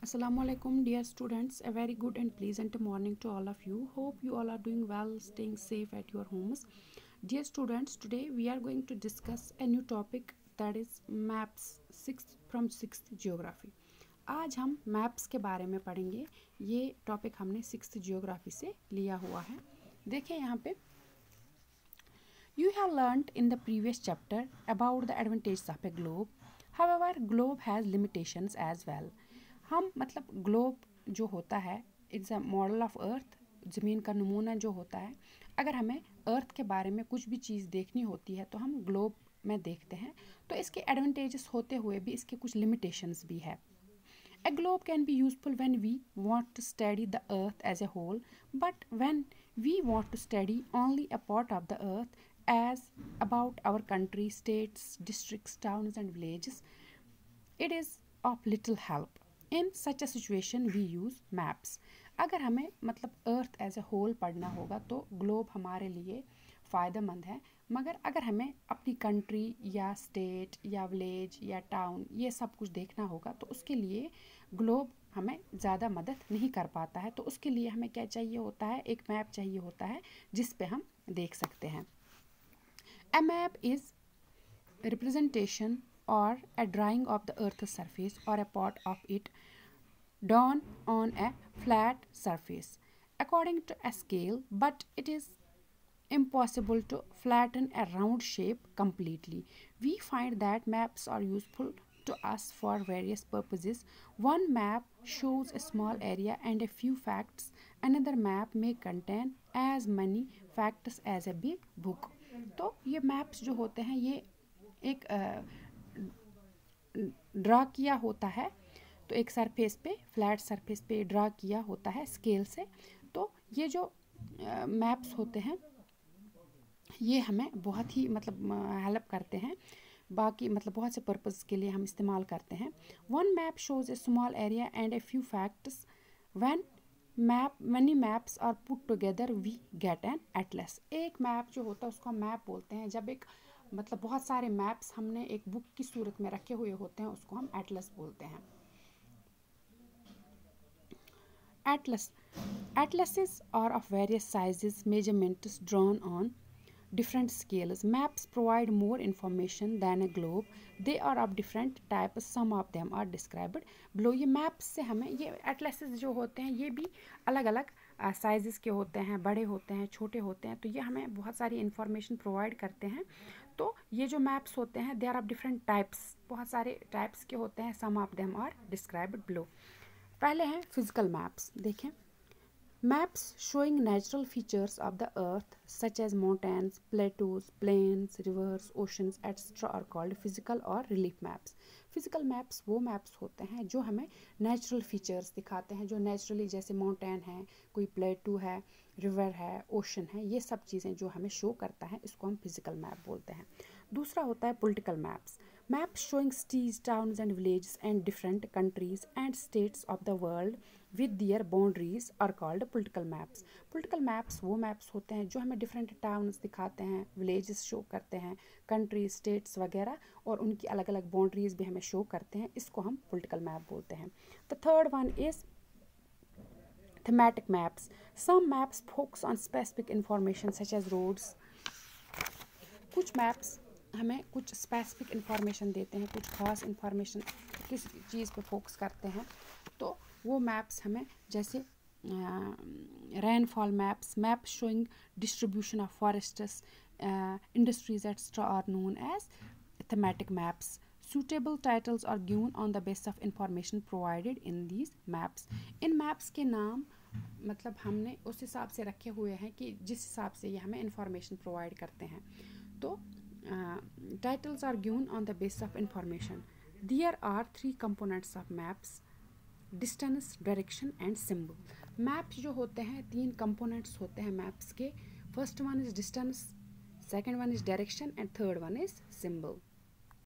Assalamualaikum dear students, a very good and pleasant morning to all of you. Hope you all are doing well, staying safe at your homes. Dear students, today we are going to discuss a new topic, that is maps 6th from 6th geography. आज हम maps के बारे में पढ़ेंगे। ये topic हमने 6th geography से लिया हुआ है। देखें यहाँ पे, you have learnt in the previous chapter about the advantages of a globe. However, globe has limitations as well. हम मतलब ग्लोब जो होता है, it's a model of earth, ज़मीन का नमूना जो होता है। अगर हमें अर्थ के बारे में कुछ भी चीज़ देखनी होती है तो हम ग्लोब में देखते हैं। तो इसके एडवांटेजेस होते हुए भी इसके कुछ लिमिटेशंस भी है। A globe can be useful when we want to study the earth as a whole, but when we want to study only a part of the earth, as about our country, states, districts, towns and villages, it is of little help. In such a situation we use maps. अगर हमें मतलब earth as a whole पढ़ना होगा तो globe हमारे लिए फ़ायदेमंद है, मगर अगर हमें अपनी कंट्री या स्टेट या विलेज या टाउन ये सब कुछ देखना होगा तो उसके लिए ग्लोब हमें ज़्यादा मदद नहीं कर पाता है। तो उसके लिए हमें क्या चाहिए होता है, एक मैप चाहिए होता है जिस पे हम देख सकते हैं। A map is representation or a drawing of the earth's surface or a part of it drawn on a flat surface according to a scale, but it is impossible to flatten a round shape completely. We find that maps are useful to us for various purposes. One map shows a small area and a few facts. Another map may contain as many facts as a big book. तो ये maps जो होते हैं ये एक draw किया होता है, तो एक सरफेस पे, फ्लैट सरफेस पे ड्रा किया होता है स्केल से। तो ये जो मैप्स होते हैं ये हमें बहुत ही मतलब हेल्प करते हैं, बाकी मतलब बहुत से पर्पस के लिए हम इस्तेमाल करते हैं। One map shows A small area and a few facts. When many maps are put together we get an atlas. एक मैप जो होता है उसको मैप बोलते हैं। जब एक मतलब बहुत सारे मैप्स हमने एक बुक की सूरत में रखे हुए होते हैं उसको हम एटलस बोलते हैं। Atlases are of various sizes, measurements drawn on different scales. Maps provide more information than a globe. They are of different types. Some of them are described below. ये मैप्स से हमें ये एटलसेस जो होते हैं ये भी अलग अलग साइजेस के होते हैं, बड़े होते हैं, छोटे होते हैं। तो ये हमें बहुत सारी इन्फॉर्मेशन प्रोवाइड करते हैं। तो ये जो मैप्स होते हैं they are of different types, बहुत सारे टाइप्स के होते हैं। Some of them are described below. पहले हैं फिजिकल मैप्स। देखें, maps showing natural features of the earth such as mountains, plateaus, plains, rivers, oceans, etc. are called physical or relief maps. Physical maps वो maps होते हैं जो हमें natural features दिखाते हैं, जो नेचुरली, जैसे माउंटेन है, कोई प्लेटू है, रिवर है, ओशन है, ये सब चीज़ें जो हमें शो करता है इसको हम फिजिकल मैप बोलते हैं। दूसरा होता है political maps. Maps showing cities, towns and villages and different countries and states of the world with their boundaries are called political maps. Political maps वो maps होते हैं जो हमें different towns दिखाते हैं, villages show करते हैं, countries, states वगैरह, और उनकी अलग अलग boundaries भी हमें show करते हैं। इसको हम political map बोलते हैं। The third one is thematic maps. Some maps focus on specific information such as roads. कुछ maps हमें कुछ स्पेसिफिक इंफॉर्मेशन देते हैं, कुछ खास इंफॉर्मेशन किस चीज़ पे फोकस करते हैं। तो वो मैप्स हमें, जैसे rainfall maps showing distribution of forests, industries extra are known as thematic maps. Suitable titles are given on the basis of information provided in these maps. In maps के नाम मतलब हमने उस हिसाब से रखे हुए हैं कि जिस हिसाब से ये हमें इंफॉर्मेशन प्रोवाइड करते हैं। तो titles are given on the basis of information. There are three components of maps: distance, direction and symbol. Maps जो होते हैं तीन components होते हैं maps के. First one is distance, second one is direction and third one is symbol.